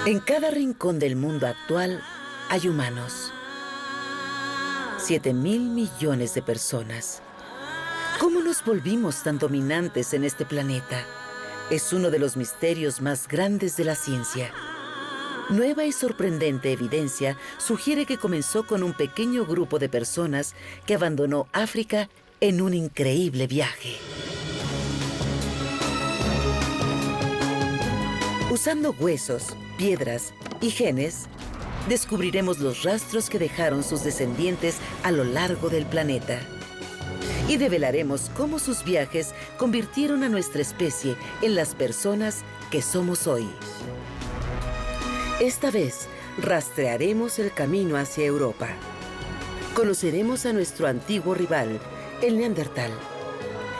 En cada rincón del mundo actual hay humanos. 7.000 millones de personas. ¿Cómo nos volvimos tan dominantes en este planeta? Es uno de los misterios más grandes de la ciencia. Nueva y sorprendente evidencia sugiere que comenzó con un pequeño grupo de personas que abandonó África en un increíble viaje. Usando huesos, piedras y genes, descubriremos los rastros que dejaron sus descendientes a lo largo del planeta. Y develaremos cómo sus viajes convirtieron a nuestra especie en las personas que somos hoy. Esta vez, rastrearemos el camino hacia Europa. Conoceremos a nuestro antiguo rival, el Neandertal.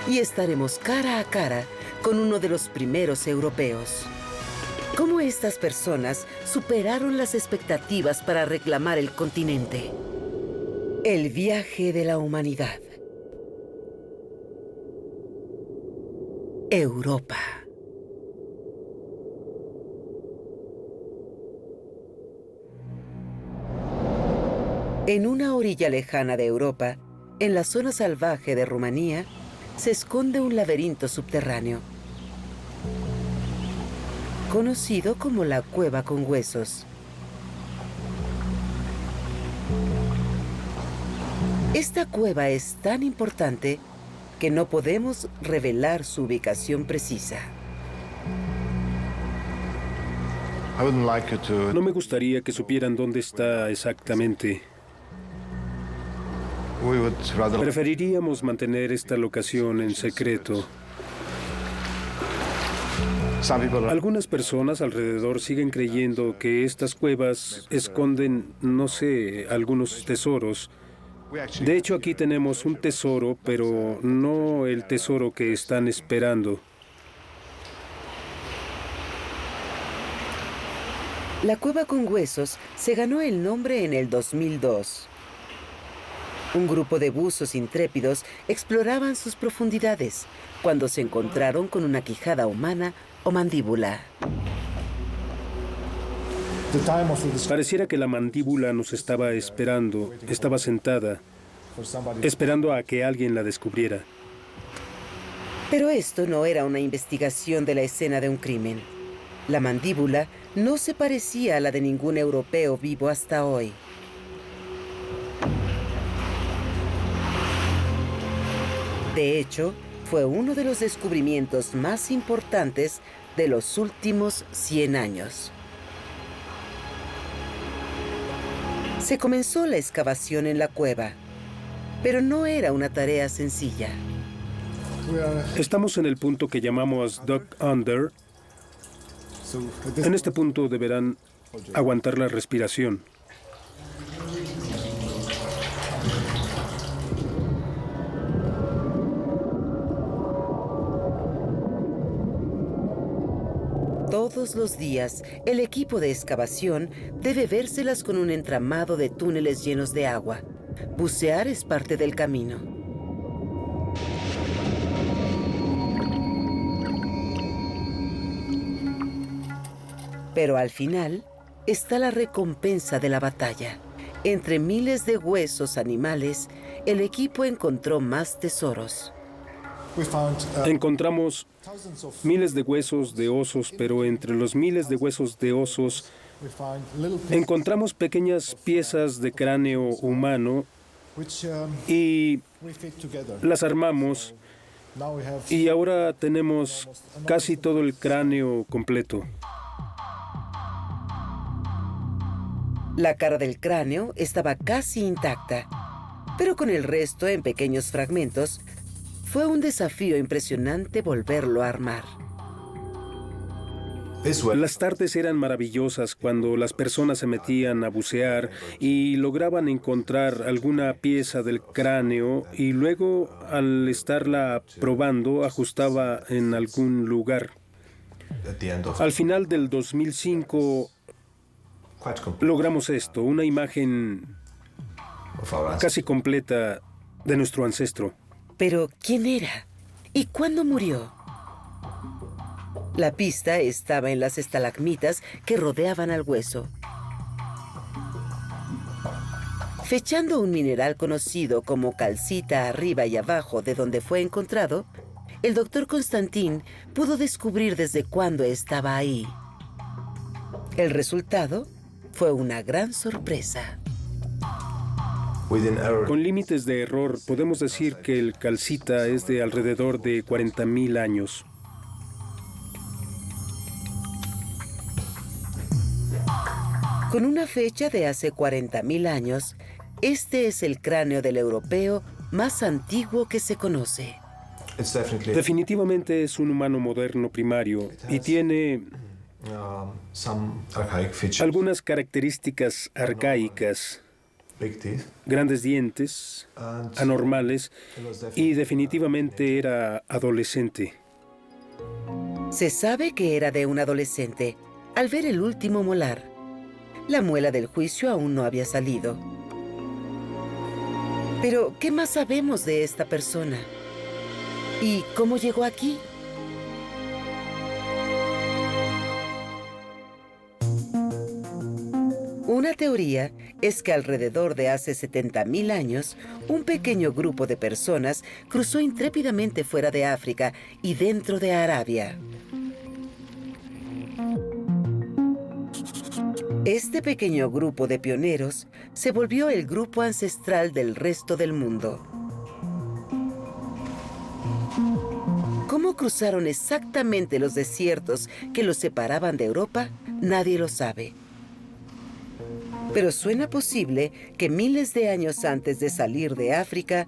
Y estaremos cara a cara con uno de los primeros europeos. ¿Cómo estas personas superaron las expectativas para reclamar el continente? El viaje de la humanidad. Europa. En una orilla lejana de Europa, en la zona salvaje de Rumanía, se esconde un laberinto subterráneo, conocido como la Cueva con Huesos. Esta cueva es tan importante que no podemos revelar su ubicación precisa. No me gustaría que supieran dónde está exactamente. Preferiríamos mantener esta locación en secreto. Algunas personas alrededor siguen creyendo que estas cuevas esconden, no sé, algunos tesoros. De hecho, aquí tenemos un tesoro, pero no el tesoro que están esperando. La Cueva con Huesos se ganó el nombre en el 2002. Un grupo de buzos intrépidos exploraban sus profundidades cuando se encontraron con una quijada humana o mandíbula. Pareciera que la mandíbula nos estaba esperando, estaba sentada, esperando a que alguien la descubriera. Pero esto no era una investigación de la escena de un crimen. La mandíbula no se parecía a la de ningún europeo vivo hasta hoy. De hecho, fue uno de los descubrimientos más importantes de los últimos 100 años. Se comenzó la excavación en la cueva, pero no era una tarea sencilla. Estamos en el punto que llamamos Duck Under. En este punto deberán aguantar la respiración. Todos los días, el equipo de excavación debe vérselas con un entramado de túneles llenos de agua. Bucear es parte del camino. Pero al final está la recompensa de la batalla. Entre miles de huesos animales, el equipo encontró más tesoros. Encontramos miles de huesos de osos, pero entre los miles de huesos de osos encontramos pequeñas piezas de cráneo humano y las armamos y ahora tenemos casi todo el cráneo completo. La cara del cráneo estaba casi intacta, pero con el resto en pequeños fragmentos. Fue un desafío impresionante volverlo a armar. Las tardes eran maravillosas cuando las personas se metían a bucear y lograban encontrar alguna pieza del cráneo y luego, al estarla probando, ajustaba en algún lugar. Al final del 2005 logramos esto, una imagen casi completa de nuestro ancestro. Pero, ¿quién era? ¿Y cuándo murió? La pista estaba en las estalagmitas que rodeaban al hueso. Fechando un mineral conocido como calcita arriba y abajo de donde fue encontrado, el doctor Constantin pudo descubrir desde cuándo estaba ahí. El resultado fue una gran sorpresa. Con límites de error, podemos decir que el calcita es de alrededor de 40.000 años. Con una fecha de hace 40.000 años, este es el cráneo del europeo más antiguo que se conoce. Definitivamente es un humano moderno primario y tiene algunas características arcaicas, grandes dientes, anormales, y definitivamente era adolescente. Se sabe que era de un adolescente al ver el último molar. La muela del juicio aún no había salido. Pero, ¿qué más sabemos de esta persona? ¿Y cómo llegó aquí? Una teoría es que alrededor de hace 70.000 años, un pequeño grupo de personas cruzó intrépidamente fuera de África y dentro de Arabia. Este pequeño grupo de pioneros se volvió el grupo ancestral del resto del mundo. ¿Cómo cruzaron exactamente los desiertos que los separaban de Europa? Nadie lo sabe. Pero suena posible que miles de años antes de salir de África,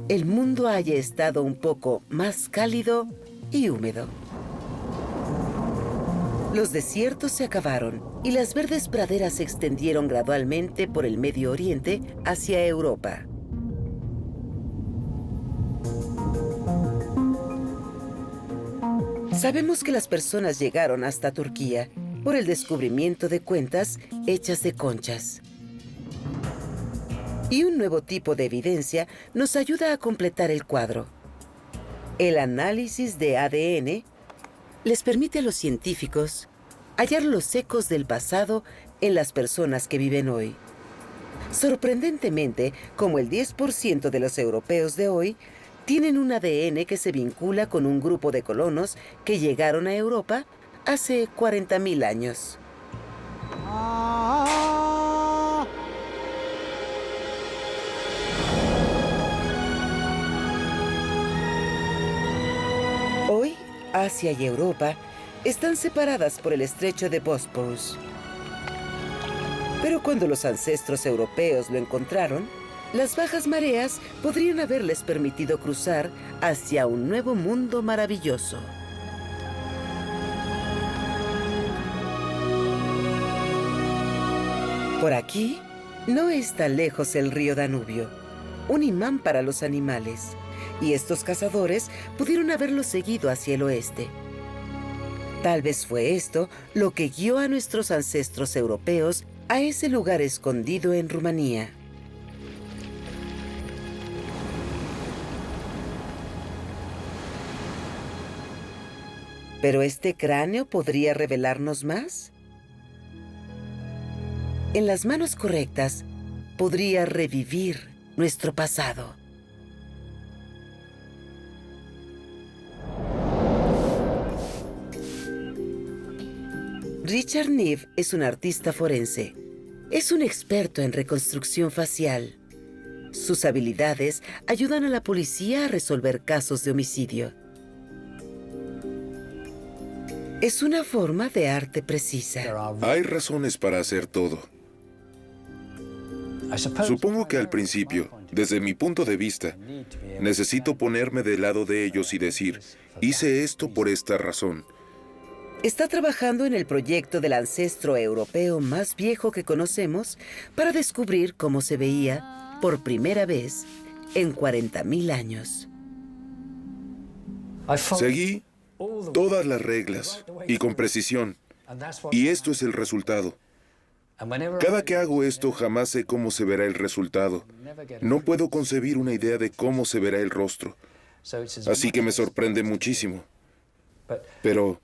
el mundo haya estado un poco más cálido y húmedo. Los desiertos se acabaron y las verdes praderas se extendieron gradualmente por el Medio Oriente hacia Europa. Sabemos que las personas llegaron hasta Turquía por el descubrimiento de cuentas hechas de conchas. Y un nuevo tipo de evidencia nos ayuda a completar el cuadro. El análisis de ADN les permite a los científicos hallar los ecos del pasado en las personas que viven hoy. Sorprendentemente, como el 10% de los europeos de hoy tienen un ADN que se vincula con un grupo de colonos que llegaron a Europa hace 40.000 años. Hoy, Asia y Europa están separadas por el estrecho de Bósforos. Pero cuando los ancestros europeos lo encontraron, las bajas mareas podrían haberles permitido cruzar hacia un nuevo mundo maravilloso. Por aquí, no está lejos el río Danubio, un imán para los animales, y estos cazadores pudieron haberlo seguido hacia el oeste. Tal vez fue esto lo que guió a nuestros ancestros europeos a ese lugar escondido en Rumanía. ¿Pero este cráneo podría revelarnos más? En las manos correctas, podría revivir nuestro pasado. Richard Neve es un artista forense. Es un experto en reconstrucción facial. Sus habilidades ayudan a la policía a resolver casos de homicidio. Es una forma de arte precisa. Hay razones para hacer todo. Supongo que al principio, desde mi punto de vista, necesito ponerme del lado de ellos y decir, hice esto por esta razón. Está trabajando en el proyecto del ancestro europeo más viejo que conocemos para descubrir cómo se veía por primera vez en 40.000 años. Seguí todas las reglas y con precisión, y esto es el resultado. Cada que hago esto, jamás sé cómo se verá el resultado. No puedo concebir una idea de cómo se verá el rostro. Así que me sorprende muchísimo. Pero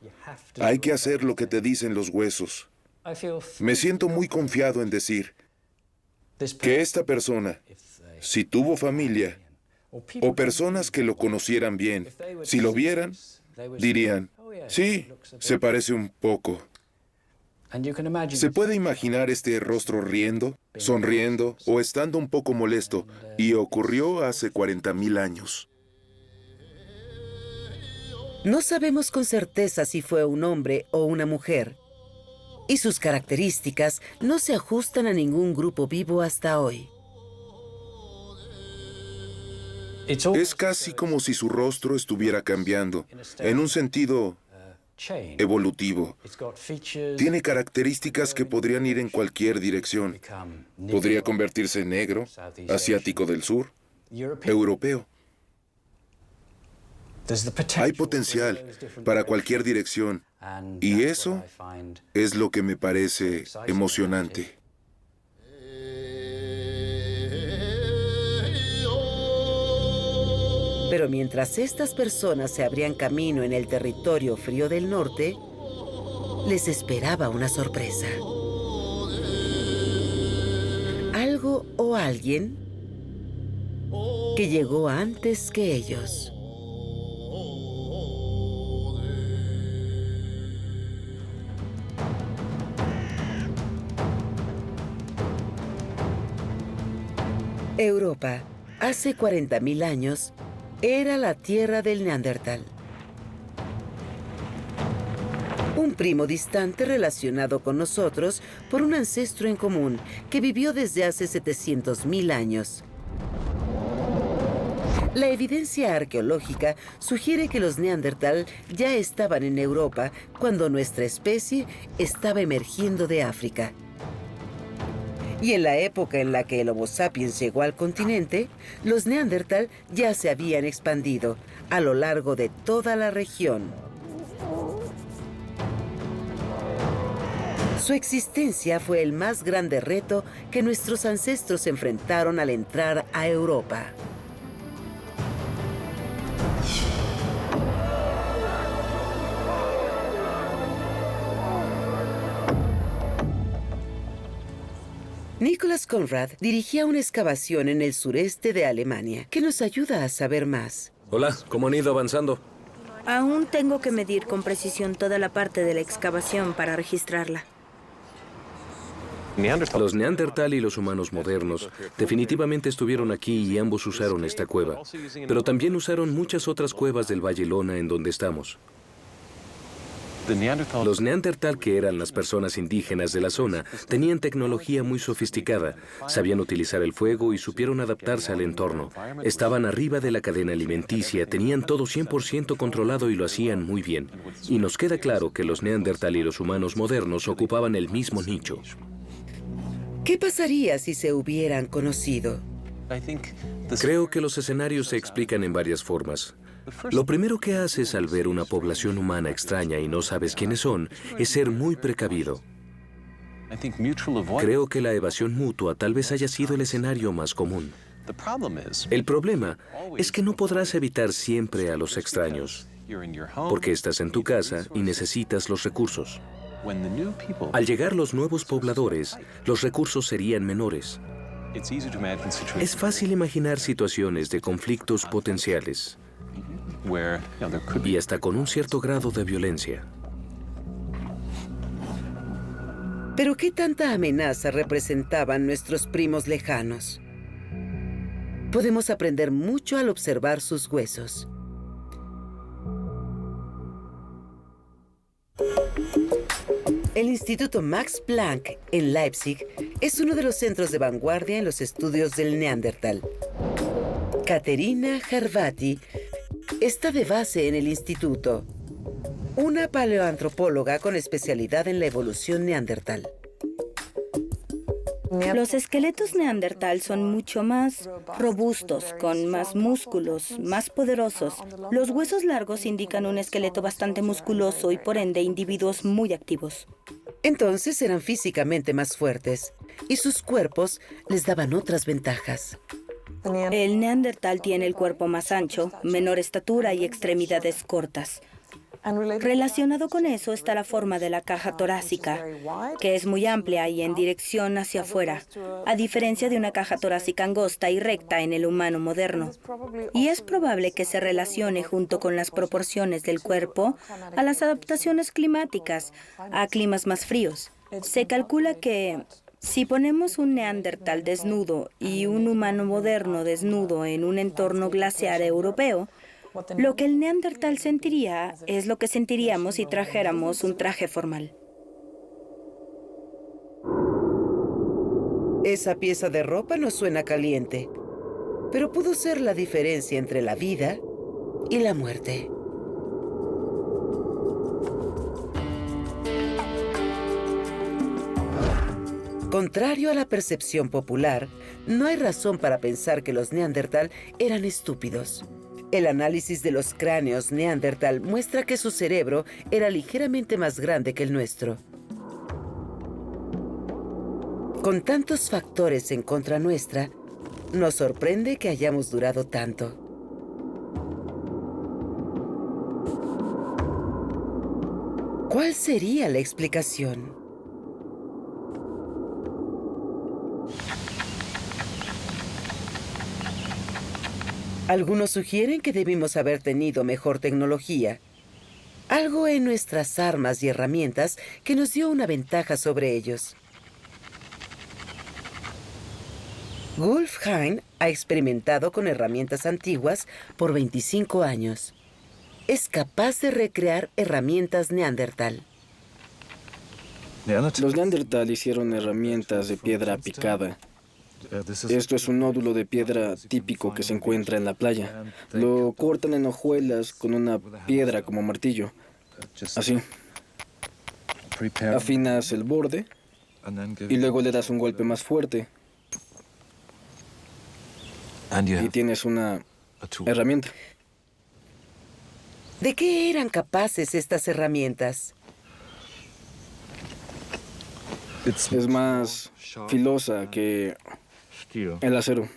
hay que hacer lo que te dicen los huesos. Me siento muy confiado en decir que esta persona, si tuvo familia o personas que lo conocieran bien, si lo vieran, dirían, sí, se parece un poco. ¿Se puede imaginar este rostro riendo, sonriendo o estando un poco molesto? Y ocurrió hace 40,000 años. No sabemos con certeza si fue un hombre o una mujer, y sus características no se ajustan a ningún grupo vivo hasta hoy. Es casi como si su rostro estuviera cambiando, en un sentido evolutivo. Tiene características que podrían ir en cualquier dirección. Podría convertirse en negro, asiático del sur, europeo. Hay potencial para cualquier dirección, y eso es lo que me parece emocionante. Pero mientras estas personas se abrían camino en el territorio frío del norte, les esperaba una sorpresa. Algo o alguien que llegó antes que ellos. Europa, hace 40,000 años, era la tierra del Neandertal. Un primo distante relacionado con nosotros por un ancestro en común que vivió desde hace 700,000 años. La evidencia arqueológica sugiere que los Neandertal ya estaban en Europa cuando nuestra especie estaba emergiendo de África. Y en la época en la que el Homo sapiens llegó al continente, los Neandertal ya se habían expandido a lo largo de toda la región. Su existencia fue el más grande reto que nuestros ancestros enfrentaron al entrar a Europa. Nicholas Conrad dirigía una excavación en el sureste de Alemania que nos ayuda a saber más. Hola, ¿cómo han ido avanzando? Aún tengo que medir con precisión toda la parte de la excavación para registrarla. Los Neandertal y los humanos modernos definitivamente estuvieron aquí y ambos usaron esta cueva. Pero también usaron muchas otras cuevas del Valle Lona en donde estamos. Los Neandertal, que eran las personas indígenas de la zona, tenían tecnología muy sofisticada, sabían utilizar el fuego y supieron adaptarse al entorno. Estaban arriba de la cadena alimenticia, tenían todo 100% controlado y lo hacían muy bien. Y nos queda claro que los Neandertal y los humanos modernos ocupaban el mismo nicho. ¿Qué pasaría si se hubieran conocido? Creo que los escenarios se explican en varias formas. Lo primero que haces al ver una población humana extraña y no sabes quiénes son es ser muy precavido. Creo que la evasión mutua tal vez haya sido el escenario más común. El problema es que no podrás evitar siempre a los extraños, porque estás en tu casa y necesitas los recursos. Al llegar los nuevos pobladores, los recursos serían menores. Es fácil imaginar situaciones de conflictos potenciales y hasta con un cierto grado de violencia. ¿Pero qué tanta amenaza representaban nuestros primos lejanos? Podemos aprender mucho al observar sus huesos. El Instituto Max Planck en Leipzig es uno de los centros de vanguardia en los estudios del Neandertal. Caterina Harvati está de base en el instituto, una paleoantropóloga con especialidad en la evolución neandertal. Los esqueletos neandertal son mucho más robustos, con más músculos, más poderosos. Los huesos largos indican un esqueleto bastante musculoso y por ende individuos muy activos. Entonces eran físicamente más fuertes y sus cuerpos les daban otras ventajas. El neandertal tiene el cuerpo más ancho, menor estatura y extremidades cortas. Relacionado con eso está la forma de la caja torácica, que es muy amplia y en dirección hacia afuera, a diferencia de una caja torácica angosta y recta en el humano moderno. Y es probable que se relacione junto con las proporciones del cuerpo a las adaptaciones climáticas, a climas más fríos. Se calcula que si ponemos un neandertal desnudo y un humano moderno desnudo en un entorno glaciar europeo, lo que el neandertal sentiría es lo que sentiríamos si trajéramos un traje formal. Esa pieza de ropa no suena caliente, pero pudo ser la diferencia entre la vida y la muerte. Contrario a la percepción popular, no hay razón para pensar que los neandertal eran estúpidos. El análisis de los cráneos neandertal muestra que su cerebro era ligeramente más grande que el nuestro. Con tantos factores en contra nuestra, nos sorprende que hayamos durado tanto. ¿Cuál sería la explicación? Algunos sugieren que debimos haber tenido mejor tecnología, algo en nuestras armas y herramientas que nos dio una ventaja sobre ellos. Gulf-Hein ha experimentado con herramientas antiguas por 25 años. Es capaz de recrear herramientas neandertal. Los neandertal hicieron herramientas de piedra picada. Esto es un nódulo de piedra típico que se encuentra en la playa. Lo cortan en hojuelas con una piedra como martillo. Así. Afinas el borde y luego le das un golpe más fuerte. Y tienes una herramienta. ¿De qué eran capaces estas herramientas? Es más filosa que el acero.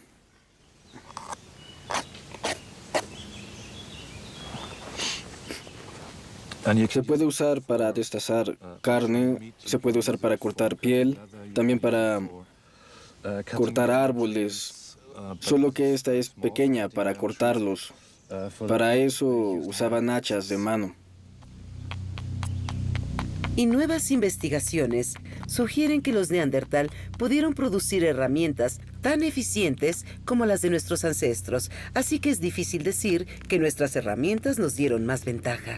Se puede usar para destazar carne, se puede usar para cortar piel, también para cortar árboles, solo que esta es pequeña para cortarlos. Para eso usaban hachas de mano. Y nuevas investigaciones sugieren que los neandertal pudieron producir herramientas tan eficientes como las de nuestros ancestros, así que es difícil decir que nuestras herramientas nos dieron más ventaja.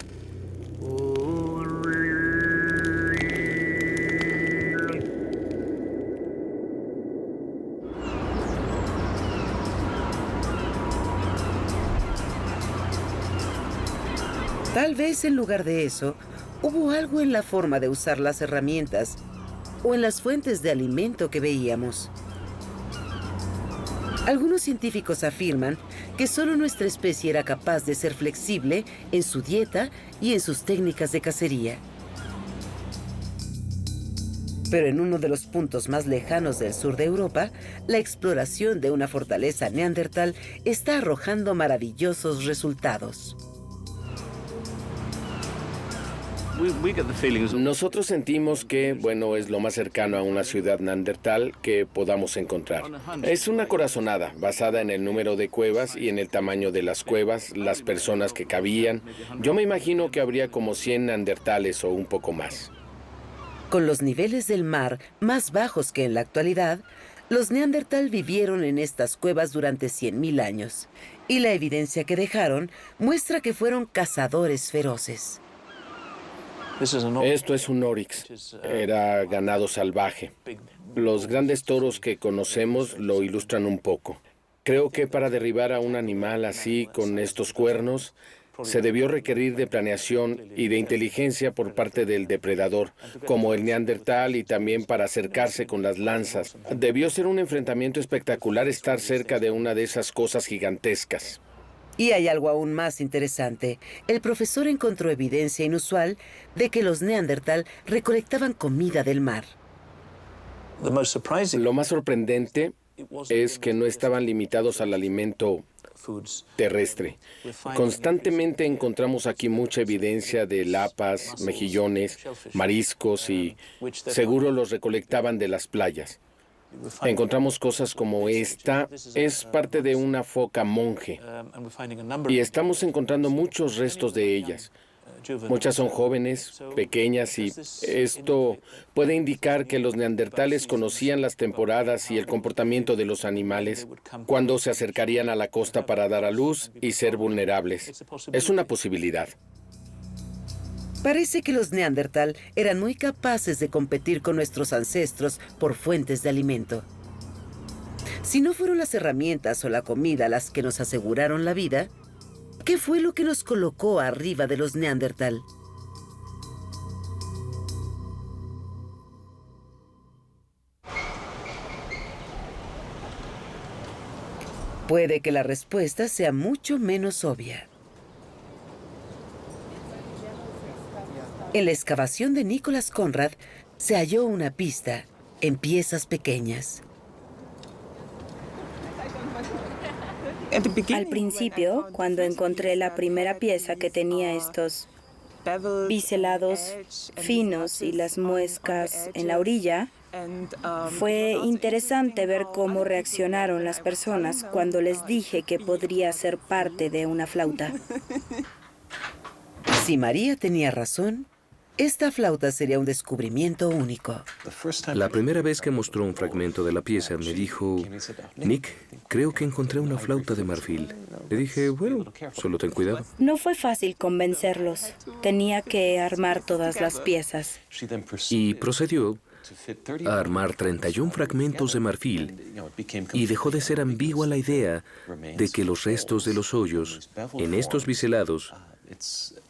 Tal vez en lugar de eso, hubo algo en la forma de usar las herramientas o en las fuentes de alimento que veíamos. Algunos científicos afirman que solo nuestra especie era capaz de ser flexible en su dieta y en sus técnicas de cacería. Pero en uno de los puntos más lejanos del sur de Europa, la exploración de una fortaleza neandertal está arrojando maravillosos resultados. Nosotros sentimos que, bueno, es lo más cercano a una ciudad neandertal que podamos encontrar. Es una corazonada basada en el número de cuevas y en el tamaño de las cuevas, las personas que cabían. Yo me imagino que habría como 100 neandertales o un poco más. Con los niveles del mar más bajos que en la actualidad, los neandertal vivieron en estas cuevas durante 100.000 años. Y la evidencia que dejaron muestra que fueron cazadores feroces. Esto es un oryx. Era ganado salvaje. Los grandes toros que conocemos lo ilustran un poco. Creo que para derribar a un animal así, con estos cuernos, se debió requerir de planeación y de inteligencia por parte del depredador, como el neandertal, y también para acercarse con las lanzas. Debió ser un enfrentamiento espectacular estar cerca de una de esas cosas gigantescas. Y hay algo aún más interesante. El profesor encontró evidencia inusual de que los neandertal recolectaban comida del mar. Lo más sorprendente es que no estaban limitados al alimento terrestre. Constantemente encontramos aquí mucha evidencia de lapas, mejillones, mariscos y seguro los recolectaban de las playas. Encontramos cosas como esta, es parte de una foca monje, y estamos encontrando muchos restos de ellas. Muchas son jóvenes, pequeñas, y esto puede indicar que los neandertales conocían las temporadas y el comportamiento de los animales cuando se acercarían a la costa para dar a luz y ser vulnerables. Es una posibilidad. Parece que los neandertal eran muy capaces de competir con nuestros ancestros por fuentes de alimento. Si no fueron las herramientas o la comida las que nos aseguraron la vida, ¿qué fue lo que nos colocó arriba de los neandertal? Puede que la respuesta sea mucho menos obvia. En la excavación de Nicholas Conrad se halló una pista en piezas pequeñas. Al principio, cuando encontré la primera pieza que tenía estos biselados finos y las muescas en la orilla, fue interesante ver cómo reaccionaron las personas cuando les dije que podría ser parte de una flauta. Si María tenía razón, esta flauta sería un descubrimiento único. La primera vez que mostró un fragmento de la pieza, me dijo, Nick, creo que encontré una flauta de marfil. Le dije, bueno, solo ten cuidado. No fue fácil convencerlos. Tenía que armar todas las piezas. Y procedió a armar 31 fragmentos de marfil y dejó de ser ambigua la idea de que los restos de los hoyos en estos biselados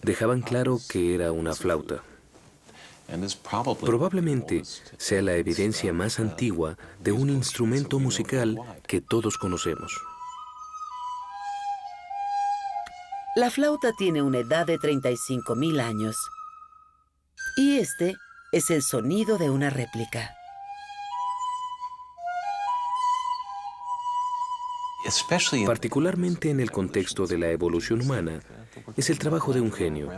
dejaban claro que era una flauta. Probablemente sea la evidencia más antigua de un instrumento musical que todos conocemos. La flauta tiene una edad de 35.000 años. Y este es el sonido de una réplica. Particularmente en el contexto de la evolución humana, es el trabajo de un genio,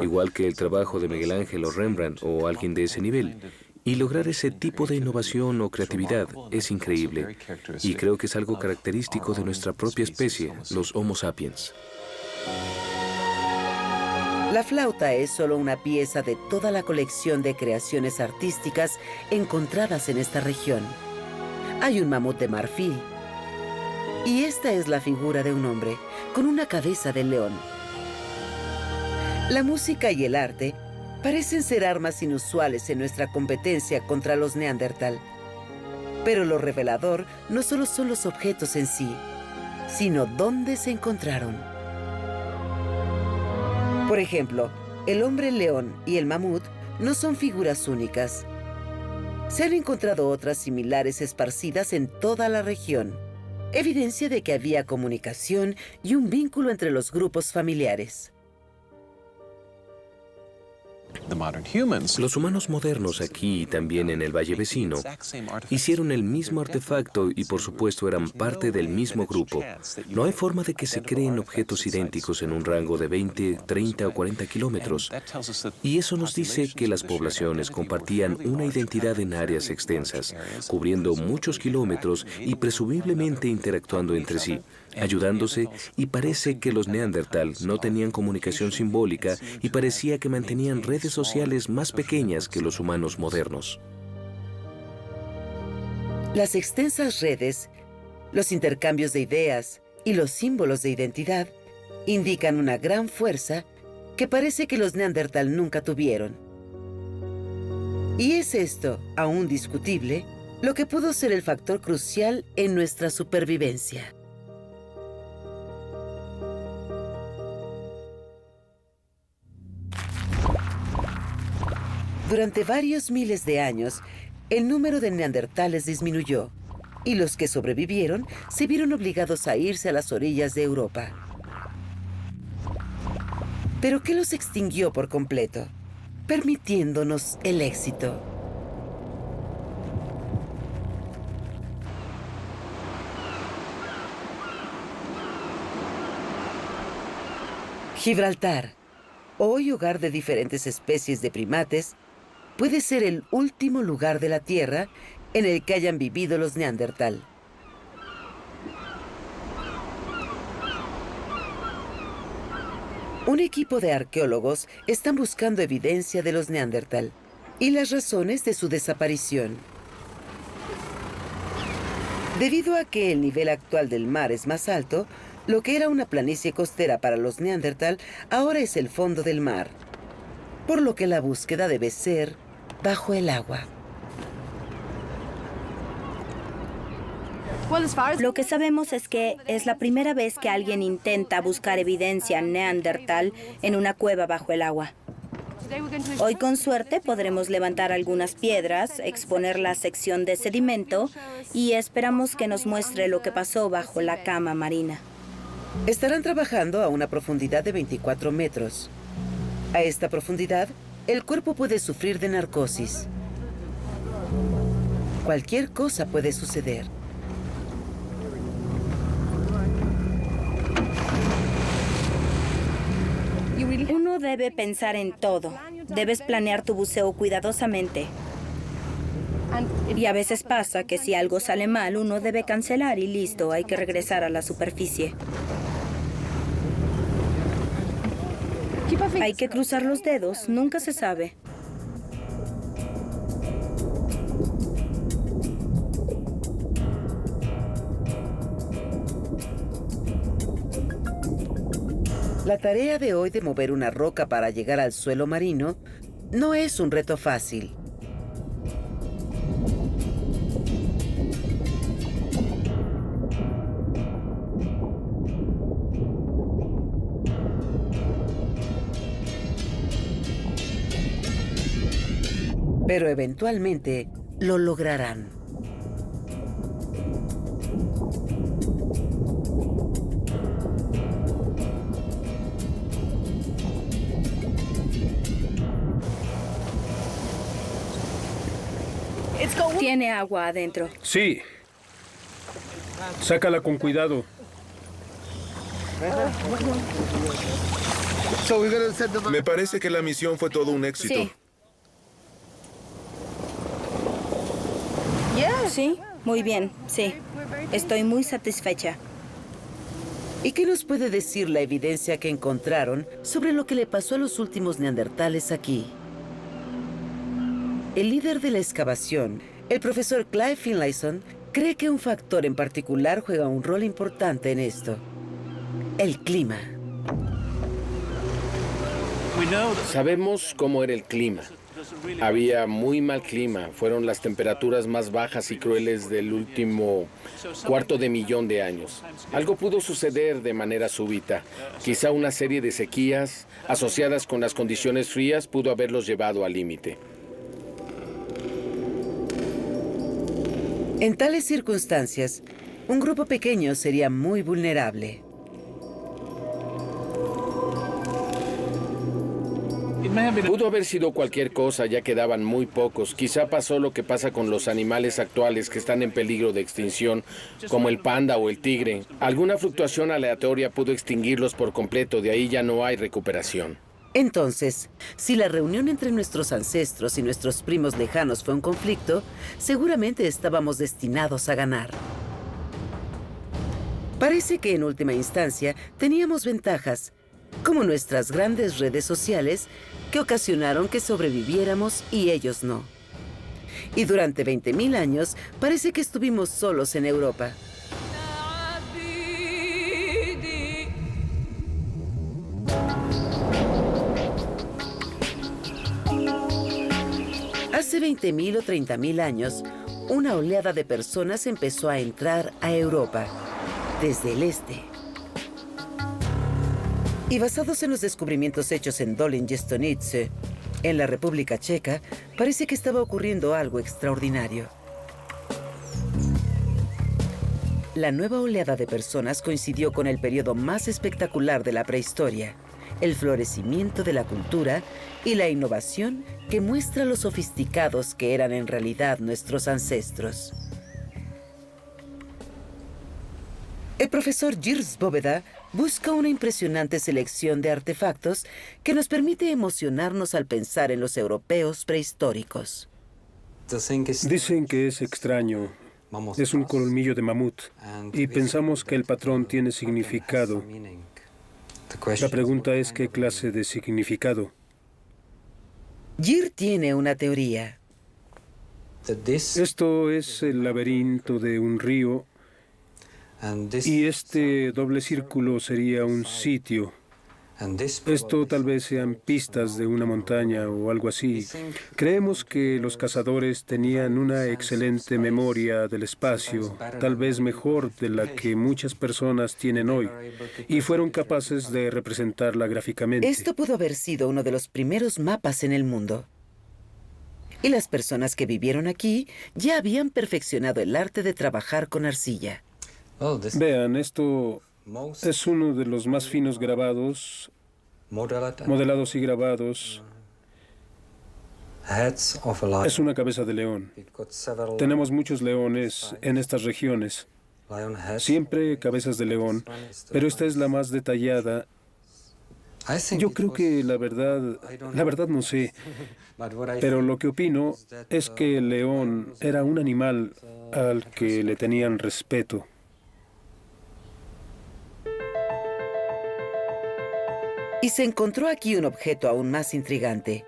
igual que el trabajo de Miguel Ángel o Rembrandt o alguien de ese nivel. Y lograr ese tipo de innovación o creatividad es increíble. Y creo que es algo característico de nuestra propia especie, los Homo sapiens. La flauta es solo una pieza de toda la colección de creaciones artísticas encontradas en esta región. Hay un mamut de marfil. Y esta es la figura de un hombre con una cabeza de león. La música y el arte parecen ser armas inusuales en nuestra competencia contra los neandertal. Pero lo revelador no solo son los objetos en sí, sino dónde se encontraron. Por ejemplo, el hombre león y el mamut no son figuras únicas. Se han encontrado otras similares esparcidas en toda la región. Evidencia de que había comunicación y un vínculo entre los grupos familiares. Los humanos modernos aquí y también en el valle vecino hicieron el mismo artefacto y por supuesto eran parte del mismo grupo. No hay forma de que se creen objetos idénticos en un rango de 20, 30 o 40 kilómetros. Y eso nos dice que las poblaciones compartían una identidad en áreas extensas, cubriendo muchos kilómetros y presumiblemente interactuando entre sí, ayudándose, y parece que los neandertal no tenían comunicación simbólica y parecía que mantenían redes sociales más pequeñas que los humanos modernos. Las extensas redes, los intercambios de ideas y los símbolos de identidad indican una gran fuerza que parece que los neandertal nunca tuvieron. Y es esto, aún discutible, lo que pudo ser el factor crucial en nuestra supervivencia. Durante varios miles de años, el número de neandertales disminuyó y los que sobrevivieron se vieron obligados a irse a las orillas de Europa. ¿Pero qué los extinguió por completo, permitiéndonos el éxito? Gibraltar, hoy hogar de diferentes especies de primates, puede ser el último lugar de la Tierra en el que hayan vivido los Neandertal. Un equipo de arqueólogos están buscando evidencia de los Neandertal y las razones de su desaparición. Debido a que el nivel actual del mar es más alto, lo que era una planicie costera para los Neandertal ahora es el fondo del mar, por lo que la búsqueda debe ser bajo el agua. Lo que sabemos es que es la primera vez que alguien intenta buscar evidencia neandertal en una cueva bajo el agua. Hoy, con suerte, podremos levantar algunas piedras, exponer la sección de sedimento y esperamos que nos muestre lo que pasó bajo la cama marina. Estarán trabajando a una profundidad de 24 metros. A esta profundidad, el cuerpo puede sufrir de narcosis. Cualquier cosa puede suceder. Uno debe pensar en todo. Debes planear tu buceo cuidadosamente. Y a veces pasa que si algo sale mal, uno debe cancelar y listo, hay que regresar a la superficie. Hay que cruzar los dedos, nunca se sabe. La tarea de hoy de mover una roca para llegar al suelo marino no es un reto fácil. Pero eventualmente lo lograrán. Tiene agua adentro. Sí. Sácala con cuidado. Me parece que la misión fue todo un éxito. Sí. Sí, muy bien, sí. Estoy muy satisfecha. ¿Y qué nos puede decir la evidencia que encontraron sobre lo que le pasó a los últimos neandertales aquí? El líder de la excavación, el profesor Clive Finlayson, cree que un factor en particular juega un rol importante en esto: el clima. Sabemos cómo era el clima. Había muy mal clima. Fueron las temperaturas más bajas y crueles del último cuarto de millón de años. Algo pudo suceder de manera súbita. Quizá una serie de sequías asociadas con las condiciones frías pudo haberlos llevado al límite. En tales circunstancias, un grupo pequeño sería muy vulnerable. Pudo haber sido cualquier cosa, ya quedaban muy pocos. Quizá pasó lo que pasa con los animales actuales que están en peligro de extinción, como el panda o el tigre. Alguna fluctuación aleatoria pudo extinguirlos por completo, de ahí ya no hay recuperación. Entonces, si la reunión entre nuestros ancestros y nuestros primos lejanos fue un conflicto, seguramente estábamos destinados a ganar. Parece que en última instancia teníamos ventajas, como nuestras grandes redes sociales que ocasionaron que sobreviviéramos y ellos no. Y durante 20.000 años parece que estuvimos solos en Europa. Hace 20.000 o 30.000 años, una oleada de personas empezó a entrar a Europa, desde el este. Y basados en los descubrimientos hechos en Dolin y Stonice, en la República Checa, parece que estaba ocurriendo algo extraordinario. La nueva oleada de personas coincidió con el periodo más espectacular de la prehistoria, el florecimiento de la cultura y la innovación que muestra lo sofisticados que eran en realidad nuestros ancestros. El profesor Gers Bóveda busca una impresionante selección de artefactos que nos permite emocionarnos al pensar en los europeos prehistóricos. Dicen que es extraño. Es un colmillo de mamut y pensamos que el patrón tiene significado. La pregunta es qué clase de significado. Gir tiene una teoría. Esto es el laberinto de un río y este doble círculo sería un sitio. Esto tal vez sean pistas de una montaña o algo así. Creemos que los cazadores tenían una excelente memoria del espacio, tal vez mejor de la que muchas personas tienen hoy, y fueron capaces de representarla gráficamente. Esto pudo haber sido uno de los primeros mapas en el mundo. Y las personas que vivieron aquí ya habían perfeccionado el arte de trabajar con arcilla. Vean, esto es uno de los más finos grabados, modelados y grabados. Es una cabeza de león. Tenemos muchos leones en estas regiones. Siempre cabezas de león, pero esta es la más detallada. Yo creo que la verdad no sé, pero lo que opino es que el león era un animal al que le tenían respeto. Y se encontró aquí un objeto aún más intrigante.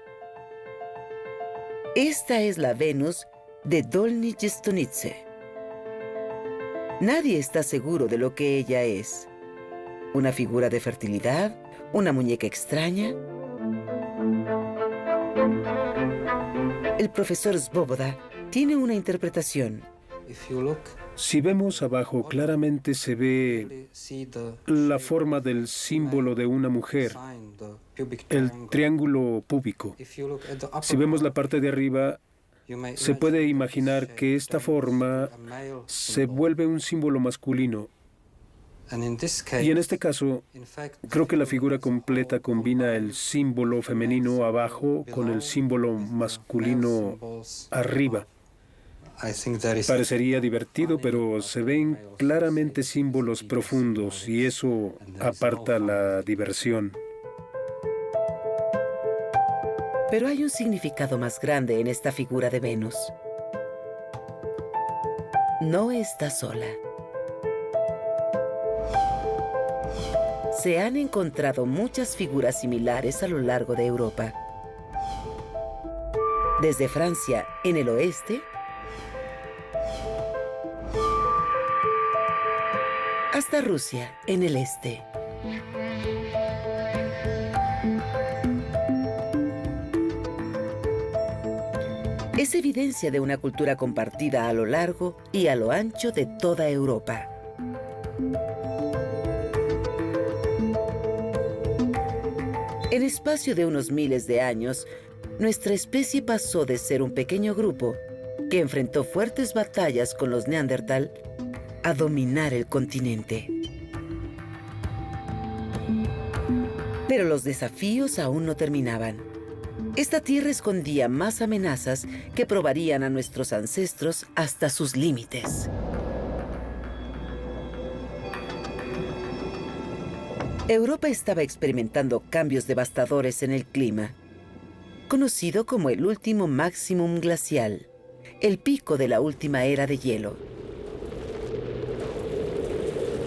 Esta es la Venus de Dolní Jestonice. Nadie está seguro de lo que ella es. ¿Una figura de fertilidad? ¿Una muñeca extraña? El profesor Svoboda tiene una interpretación. Si vemos abajo, claramente se ve la forma del símbolo de una mujer, el triángulo púbico. Si vemos la parte de arriba, se puede imaginar que esta forma se vuelve un símbolo masculino. Y en este caso, creo que la figura completa combina el símbolo femenino abajo con el símbolo masculino arriba. Parecería divertido, pero se ven claramente símbolos profundos y eso aparta la diversión. Pero hay un significado más grande en esta figura de Venus. No está sola. Se han encontrado muchas figuras similares a lo largo de Europa. Desde Francia, en el oeste, hasta Rusia, en el este. Es evidencia de una cultura compartida a lo largo y a lo ancho de toda Europa. En espacio de unos miles de años, nuestra especie pasó de ser un pequeño grupo que enfrentó fuertes batallas con los Neandertal a dominar el continente. Pero los desafíos aún no terminaban. Esta tierra escondía más amenazas que probarían a nuestros ancestros hasta sus límites. Europa estaba experimentando cambios devastadores en el clima, conocido como el último máximum glacial, el pico de la última era de hielo.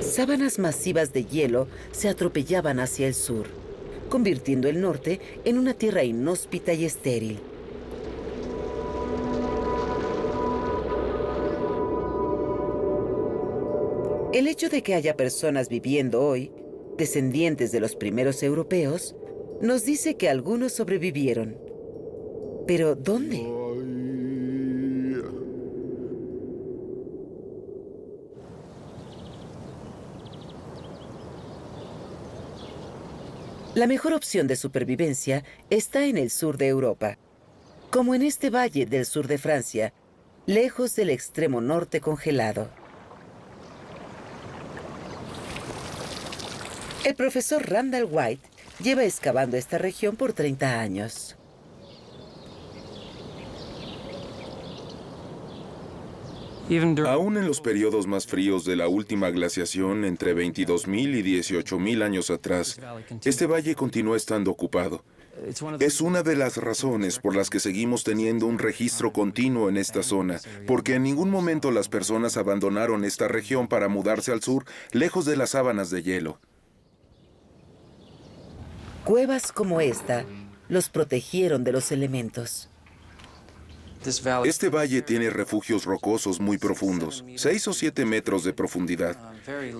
Sábanas masivas de hielo se atropellaban hacia el sur, convirtiendo el norte en una tierra inhóspita y estéril. El hecho de que haya personas viviendo hoy, descendientes de los primeros europeos, nos dice que algunos sobrevivieron. ¿Pero dónde? La mejor opción de supervivencia está en el sur de Europa, como en este valle del sur de Francia, lejos del extremo norte congelado. El profesor Randall White lleva excavando esta región por 30 años. Aún en los periodos más fríos de la última glaciación, entre 22.000 y 18.000 años atrás, este valle continúa estando ocupado. Es una de las razones por las que seguimos teniendo un registro continuo en esta zona, porque en ningún momento las personas abandonaron esta región para mudarse al sur, lejos de las sábanas de hielo. Cuevas como esta los protegieron de los elementos. Este valle tiene refugios rocosos muy profundos, 6 o 7 metros de profundidad.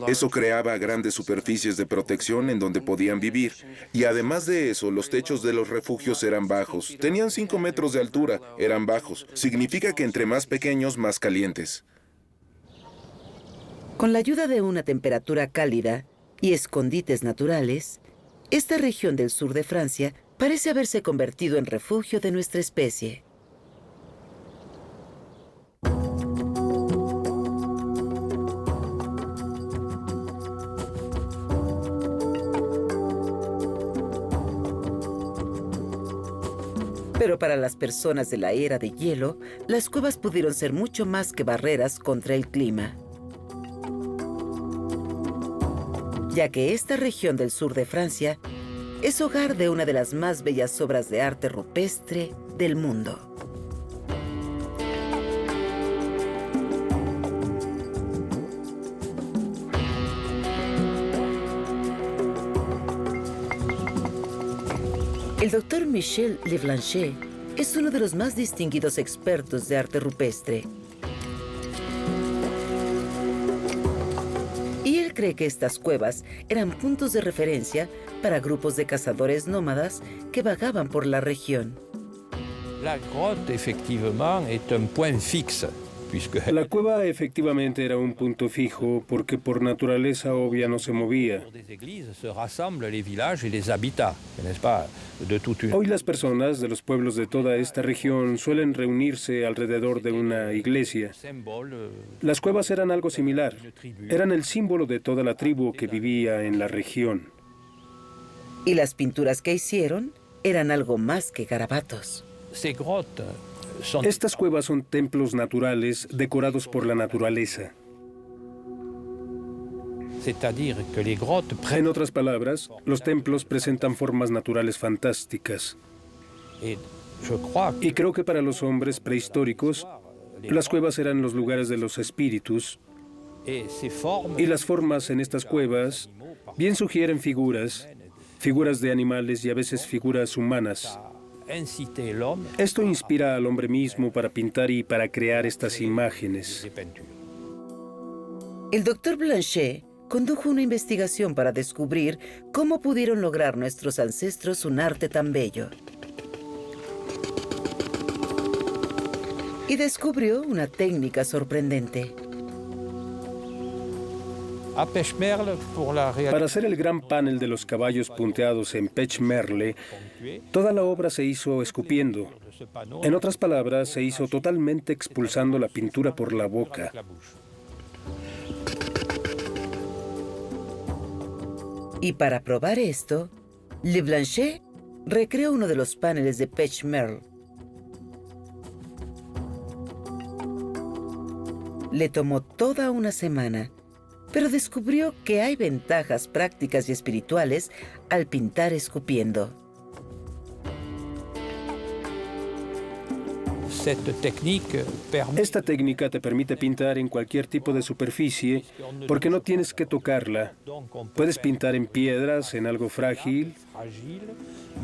Eso creaba grandes superficies de protección en donde podían vivir. Y además de eso, los techos de los refugios eran bajos. Tenían 5 metros de altura, eran bajos. Significa que entre más pequeños, más calientes. Con la ayuda de una temperatura cálida y escondites naturales, esta región del sur de Francia parece haberse convertido en refugio de nuestra especie. Pero para las personas de la era de hielo, las cuevas pudieron ser mucho más que barreras contra el clima. Ya que esta región del sur de Francia es hogar de una de las más bellas obras de arte rupestre del mundo. El doctor Michel Leblanché es uno de los más distinguidos expertos de arte rupestre. Y él cree que estas cuevas eran puntos de referencia para grupos de cazadores nómadas que vagaban por la región. La grotte, effectivement, est un point fixe. La cueva efectivamente era un punto fijo porque por naturaleza obvia no se movía. Hoy las personas de los pueblos de toda esta región suelen reunirse alrededor de una iglesia. Las cuevas eran algo similar. Eran el símbolo de toda la tribu que vivía en la región. Y las pinturas que hicieron eran algo más que garabatos. Estas cuevas son templos naturales decorados por la naturaleza. En otras palabras, los templos presentan formas naturales fantásticas. Y creo que para los hombres prehistóricos, las cuevas eran los lugares de los espíritus. Y las formas en estas cuevas bien sugieren figuras de animales y a veces figuras humanas. Esto inspira al hombre mismo para pintar y para crear estas imágenes. El doctor Blanchet condujo una investigación para descubrir cómo pudieron lograr nuestros ancestros un arte tan bello. Y descubrió una técnica sorprendente. Para hacer el gran panel de los caballos punteados en Pechmerle, toda la obra se hizo escupiendo. En otras palabras, se hizo totalmente expulsando la pintura por la boca. Y para probar esto, Leblanché recreó uno de los paneles de Pechmerle. Le tomó toda una semana, pero descubrió que hay ventajas prácticas y espirituales al pintar escupiendo. Esta técnica te permite pintar en cualquier tipo de superficie porque no tienes que tocarla. Puedes pintar en piedras, en algo frágil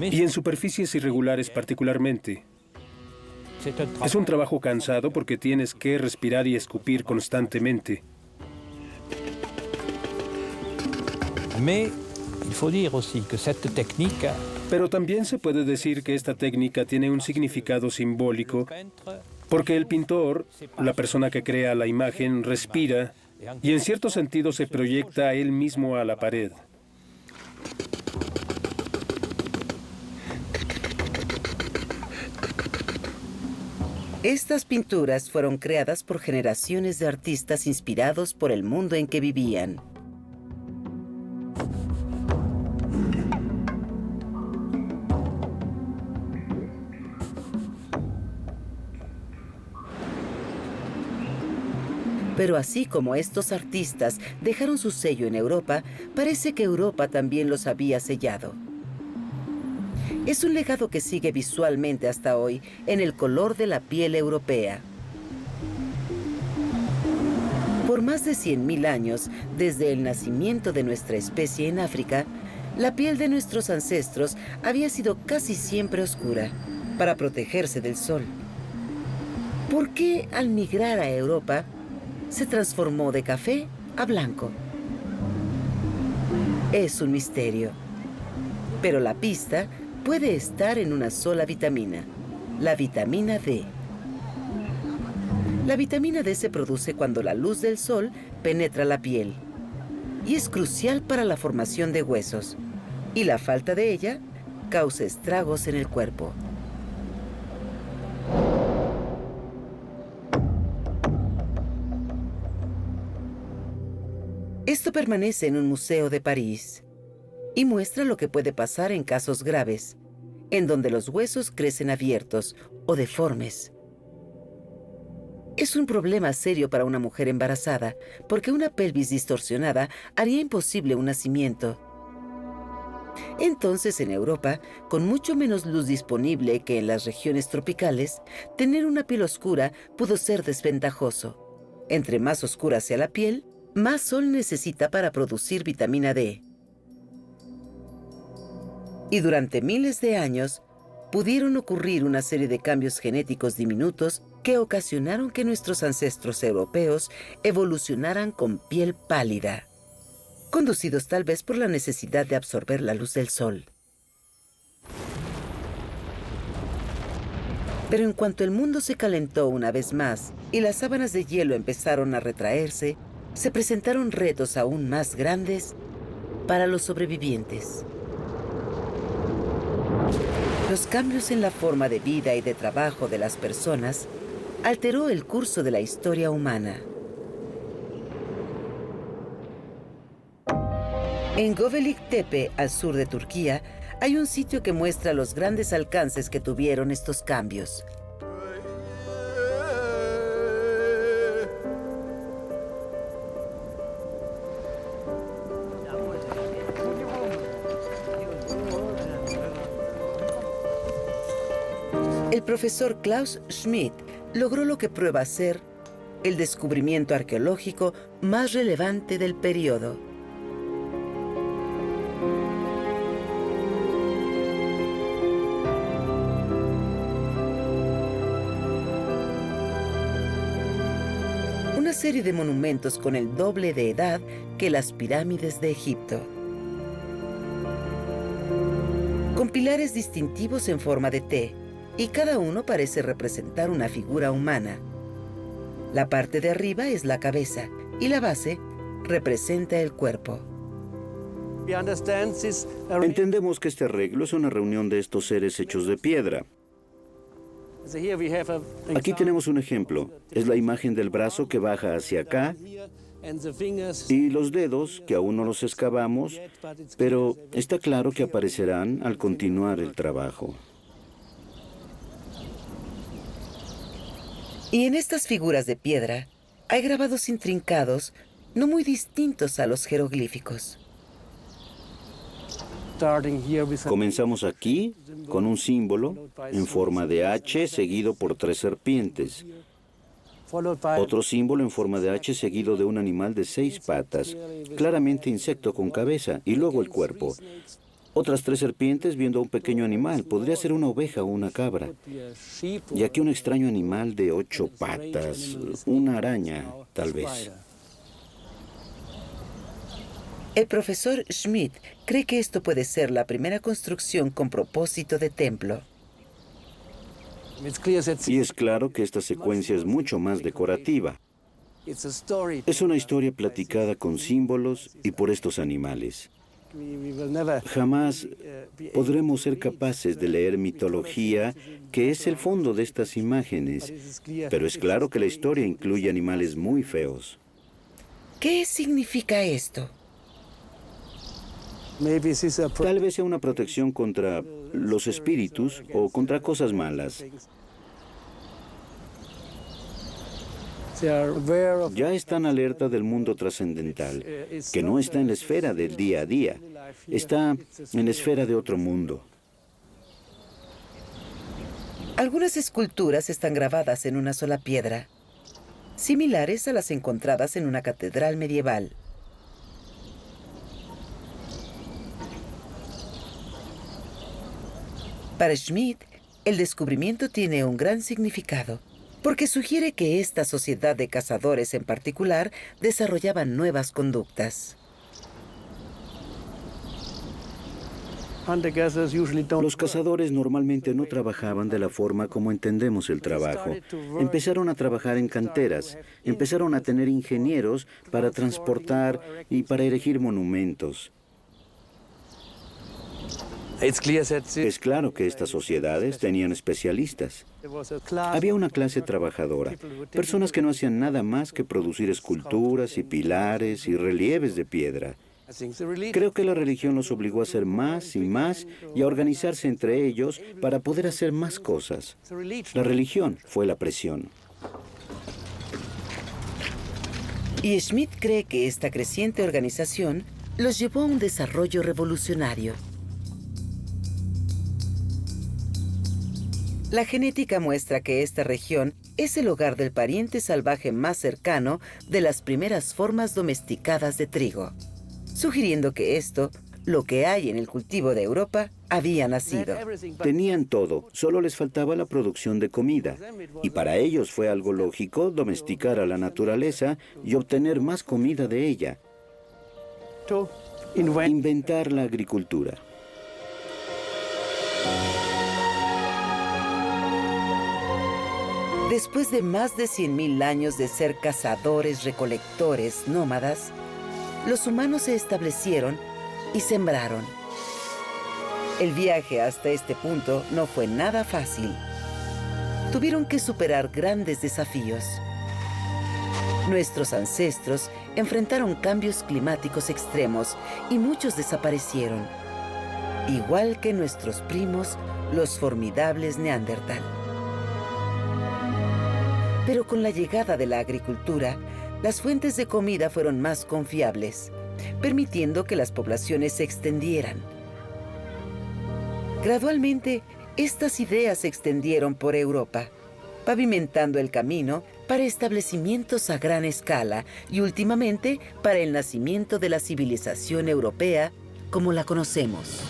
y en superficies irregulares particularmente. Es un trabajo cansado porque tienes que respirar y escupir constantemente. Pero también se puede decir que esta técnica tiene un significado simbólico, porque el pintor, la persona que crea la imagen, respira y en cierto sentido se proyecta a él mismo a la pared. Estas pinturas fueron creadas por generaciones de artistas inspirados por el mundo en que vivían. Pero así como estos artistas dejaron su sello en Europa, parece que Europa también los había sellado. Es un legado que sigue visualmente hasta hoy en el color de la piel europea. Por más de 100.000 años, desde el nacimiento de nuestra especie en África, la piel de nuestros ancestros había sido casi siempre oscura, para protegerse del sol. ¿Por qué al migrar a Europa se transformó de café a blanco? Es un misterio, pero la pista puede estar en una sola vitamina, la vitamina D. La vitamina D se produce cuando la luz del sol penetra la piel y es crucial para la formación de huesos, y la falta de ella causa estragos en el cuerpo. Esto permanece en un museo de París y muestra lo que puede pasar en casos graves, en donde los huesos crecen abiertos o deformes. Es un problema serio para una mujer embarazada, porque una pelvis distorsionada haría imposible un nacimiento. Entonces, en Europa, con mucho menos luz disponible que en las regiones tropicales, tener una piel oscura pudo ser desventajoso. Entre más oscura sea la piel, más sol necesita para producir vitamina D. Y durante miles de años, pudieron ocurrir una serie de cambios genéticos diminutos que ocasionaron que nuestros ancestros europeos evolucionaran con piel pálida, conducidos tal vez por la necesidad de absorber la luz del sol. Pero en cuanto el mundo se calentó una vez más y las sábanas de hielo empezaron a retraerse, se presentaron retos aún más grandes para los sobrevivientes. Los cambios en la forma de vida y de trabajo de las personas alteró el curso de la historia humana. En Göbekli Tepe, al sur de Turquía, hay un sitio que muestra los grandes alcances que tuvieron estos cambios. El profesor Klaus Schmidt logró lo que prueba ser el descubrimiento arqueológico más relevante del periodo. Una serie de monumentos con el doble de edad que las pirámides de Egipto, con pilares distintivos en forma de T, y cada uno parece representar una figura humana. La parte de arriba es la cabeza y la base representa el cuerpo. Entendemos que este arreglo es una reunión de estos seres hechos de piedra. Aquí tenemos un ejemplo. Es la imagen del brazo que baja hacia acá y los dedos, que aún no los excavamos, pero está claro que aparecerán al continuar el trabajo. Y en estas figuras de piedra hay grabados intrincados, no muy distintos a los jeroglíficos. Comenzamos aquí con un símbolo en forma de H seguido por 3 serpientes. Otro símbolo en forma de H seguido de un animal de 6 patas, claramente insecto con cabeza, y luego el cuerpo. Otras 3 serpientes viendo a un pequeño animal, podría ser una oveja o una cabra. Y aquí un extraño animal de 8 patas, una araña, tal vez. El profesor Schmidt cree que esto puede ser la primera construcción con propósito de templo. Y es claro que esta secuencia es mucho más decorativa. Es una historia platicada con símbolos y por estos animales. Jamás podremos ser capaces de leer mitología, que es el fondo de estas imágenes, pero es claro que la historia incluye animales muy feos. ¿Qué significa esto? Tal vez sea una protección contra los espíritus o contra cosas malas. Ya están alerta del mundo trascendental, que no está en la esfera del día a día, está en la esfera de otro mundo. Algunas esculturas están grabadas en una sola piedra, similares a las encontradas en una catedral medieval. Para Schmidt, el descubrimiento tiene un gran significado, porque sugiere que esta sociedad de cazadores en particular desarrollaba nuevas conductas. Los cazadores normalmente no trabajaban de la forma como entendemos el trabajo. Empezaron a trabajar en canteras, empezaron a tener ingenieros para transportar y para erigir monumentos. Es claro que estas sociedades tenían especialistas. Había una clase trabajadora, personas que no hacían nada más que producir esculturas y pilares y relieves de piedra. Creo que la religión los obligó a hacer más y más y a organizarse entre ellos para poder hacer más cosas. La religión fue la presión. Y Schmidt cree que esta creciente organización los llevó a un desarrollo revolucionario. La genética muestra que esta región es el hogar del pariente salvaje más cercano de las primeras formas domesticadas de trigo, sugiriendo que esto, lo que hay en el cultivo de Europa, había nacido. Tenían todo, solo les faltaba la producción de comida. Y para ellos fue algo lógico domesticar a la naturaleza y obtener más comida de ella. Inventar la agricultura. Después de más de 100.000 años de ser cazadores-recolectores nómadas, los humanos se establecieron y sembraron. El viaje hasta este punto no fue nada fácil. Tuvieron que superar grandes desafíos. Nuestros ancestros enfrentaron cambios climáticos extremos y muchos desaparecieron, igual que nuestros primos, los formidables Neandertal. Pero con la llegada de la agricultura, las fuentes de comida fueron más confiables, permitiendo que las poblaciones se extendieran. Gradualmente, estas ideas se extendieron por Europa, pavimentando el camino para establecimientos a gran escala y últimamente para el nacimiento de la civilización europea como la conocemos.